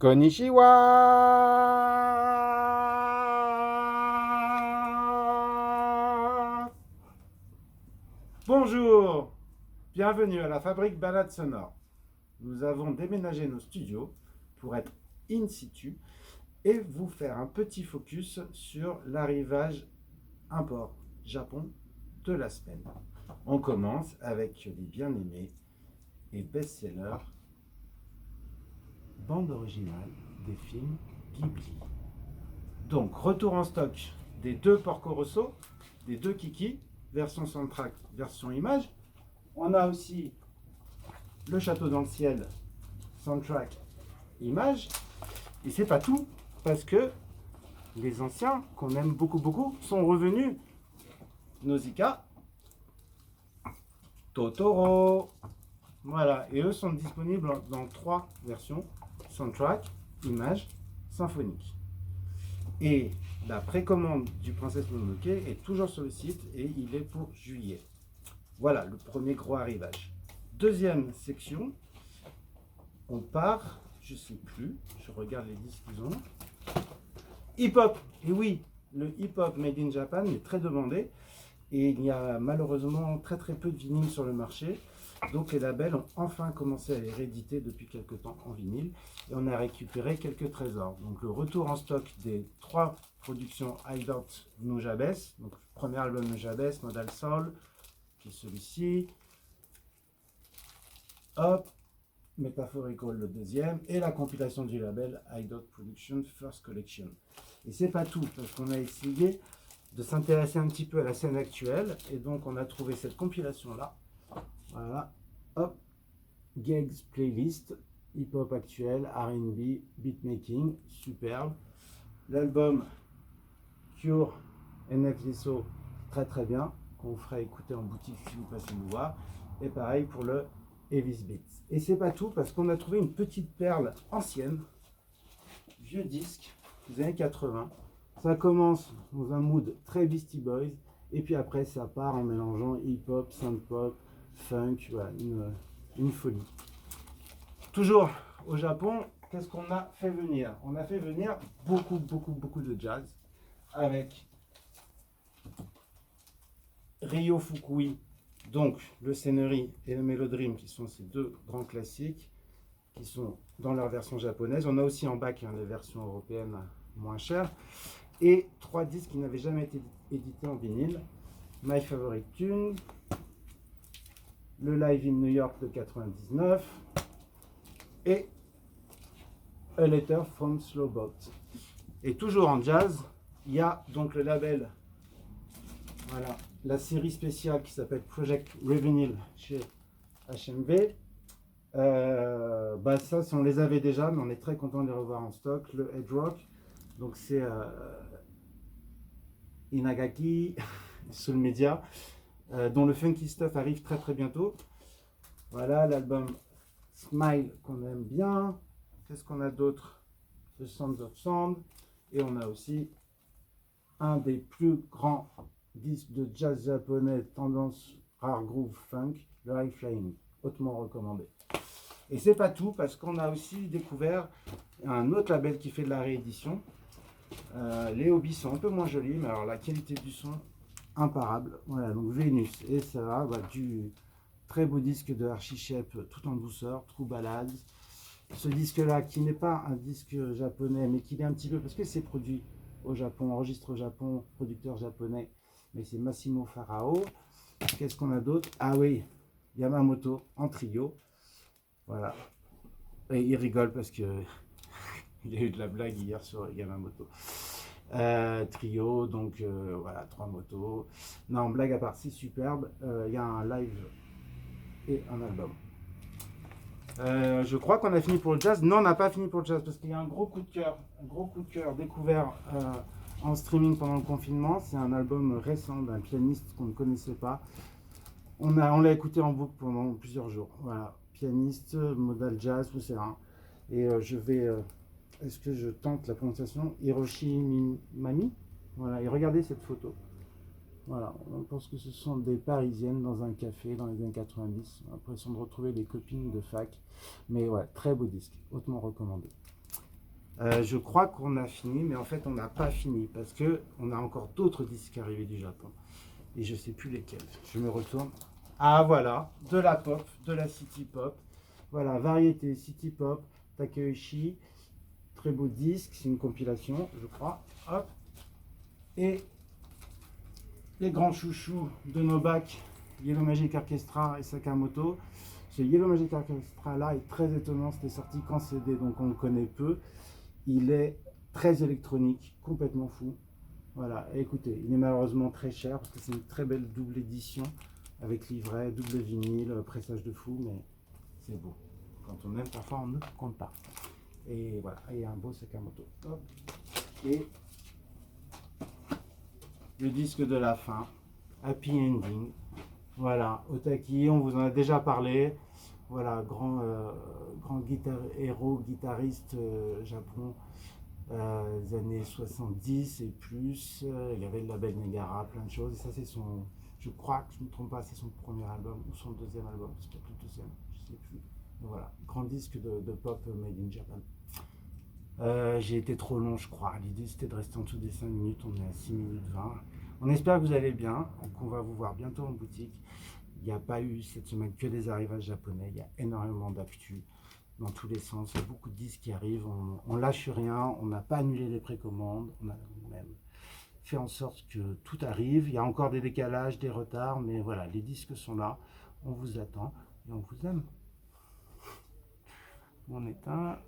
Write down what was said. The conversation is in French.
Konnichiwa. Bonjour, bienvenue à la fabrique Balade Sonore. Nous avons déménagé nos studios pour être in situ et vous faire un petit focus sur l'arrivage import Japon de la semaine. On commence avec les bien-aimés et best-sellers bande originale des films Ghibli. Donc, retour en stock des deux Porco Rosso, des deux Kiki, version soundtrack, version image. On a aussi le Château dans le ciel, soundtrack, image. Et c'est pas tout, parce que les anciens, qu'on aime beaucoup, sont revenus. Nausicaa, Totoro. Voilà, et eux sont disponibles dans 3 versions, soundtrack, image, symphonique. Et la précommande du Princesse Mononoke est toujours sur le site et il est pour juillet. Voilà le premier gros arrivage. Deuxième section, on part, je sais plus, je regarde les disques qu'ils ont. Hip-hop, et oui, le hip-hop made in Japan est très demandé et il y a malheureusement très peu de vinyles sur le marché. Donc les labels ont enfin commencé à les rééditer depuis quelques temps en vinyle et on a récupéré quelques trésors. Donc le retour en stock des 3 productions Idot Nujabes, donc le premier album Nujabes, Modal Soul, qui est celui-ci, hop, Metaphorical le deuxième, et la compilation du label Idot Production First Collection. Et c'est pas tout, parce qu'on a essayé de s'intéresser un petit peu à la scène actuelle, et donc on a trouvé cette compilation-là. Voilà, hop, Gags Playlist, hip-hop actuel, R&B, beatmaking, superbe. L'album Cure NF très bien, qu'on fera écouter en boutique si vous passez nous voir. Et pareil pour le Evis Beats. Et c'est pas tout, parce qu'on a trouvé une petite perle ancienne, vieux disque, des années 80. Ça commence dans un mood très Beastie Boys, et puis après ça part en mélangeant hip-hop, synth-pop, funk, voilà, une folie. Toujours au Japon, qu'est-ce qu'on a fait venir? On a fait venir beaucoup de jazz avec Ryo Fukui, donc le Scenery et le Melodream, qui sont ces deux grands classiques, qui sont dans leur version japonaise. On a aussi en bac les versions européennes moins chères. Et 3 disques qui n'avaient jamais été édités en vinyle. My Favorite Tune, le Live in New York de 99 et A Letter from Slowboat. Et toujours en jazz, il y a donc le label, voilà, la série spéciale qui s'appelle Project Revinyl chez HMV. Ça, on les avait déjà, mais on est très content de les revoir en stock. Le Edge Rock, donc c'est Inagaki, Soul Media, dont le Funky Stuff arrive très bientôt. Voilà l'album Smile qu'on aime bien. Qu'est-ce qu'on a d'autre? The Sounds of Sound. Et on a aussi un des plus grands disques de jazz japonais tendance rare groove funk, le High Flying, hautement recommandé. Et c'est pas tout, parce qu'on a aussi découvert un autre label qui fait de la réédition. Les hobbies sont un peu moins jolis, mais alors la qualité du son, imparable. Voilà, donc Vénus, et ça va, du très beau disque de Archie Shepp, tout en douceur, True Ballads. Ce disque-là, qui n'est pas un disque japonais, mais qui est un petit peu, parce que c'est produit au Japon, enregistré au Japon, producteur japonais, mais c'est Massimo Farao. Qu'est-ce qu'on a d'autre? Ah oui, Yamamoto en trio. Voilà. Et il rigole parce que il y a eu de la blague hier sur Yamamoto. Trio, donc voilà, 3 motos. Non, blague à part, c'est superbe. Il y a un live et un album. Je crois qu'on a fini pour le jazz. Non, on n'a pas fini pour le jazz parce qu'il y a un gros coup de cœur découvert en streaming pendant le confinement. C'est un album récent d'un pianiste qu'on ne connaissait pas. On l'a écouté en boucle pendant plusieurs jours. Voilà, pianiste, modal jazz, tout ça. Et je vais, est-ce que je tente la prononciation? Hiroshi Mami. Voilà, et regardez cette photo. Voilà, on pense que ce sont des Parisiennes dans un café dans les années 90. On a l'impression de retrouver des copines de fac. Mais ouais, très beau disque, hautement recommandé. Je crois qu'on a fini, mais en fait on n'a pas fini parce que on a encore d'autres disques arrivés du Japon et je sais plus lesquels. Je me retourne. Ah voilà, de la pop, de la city pop. Voilà, variété city pop, Takeuchi, très beau disque, c'est une compilation, je crois. Hop. Et les grands chouchous de nos bacs, Yellow Magic Orchestra et Sakamoto. Ce Yellow Magic Orchestra là est très étonnant, c'était sorti qu'en CD, donc on le connaît peu. Il est très électronique, complètement fou. Voilà, et écoutez, il est malheureusement très cher parce que c'est une très belle double édition avec livret, double vinyle, pressage de fou, mais c'est beau. Quand on aime, parfois on ne compte pas. Et voilà, et un beau Sakamoto. Hop. Et le disque de la fin, Happy Ending. Voilà, Otaki, on vous en a déjà parlé. Voilà, grand héros, guitariste Japon des années 70 et plus. Il y avait le label Negara, plein de choses. Et ça, c'est son, je crois que je ne me trompe pas, c'est son premier album ou son deuxième album. C'est peut-être le deuxième, je ne sais plus. Mais voilà, grand disque de pop made in Japan. J'ai été trop long, je crois. L'idée, c'était de rester en dessous des 5 minutes. On est à 6 minutes 20. On espère que vous allez bien, qu'on va vous voir bientôt en boutique. Il n'y a pas eu cette semaine que des arrivages japonais. Il y a énormément d'actu dans tous les sens. Il y a beaucoup de disques qui arrivent. On lâche rien. On n'a pas annulé les précommandes. On a même fait en sorte que tout arrive. Il y a encore des décalages, des retards. Mais voilà, les disques sont là. On vous attend et on vous aime. On éteint.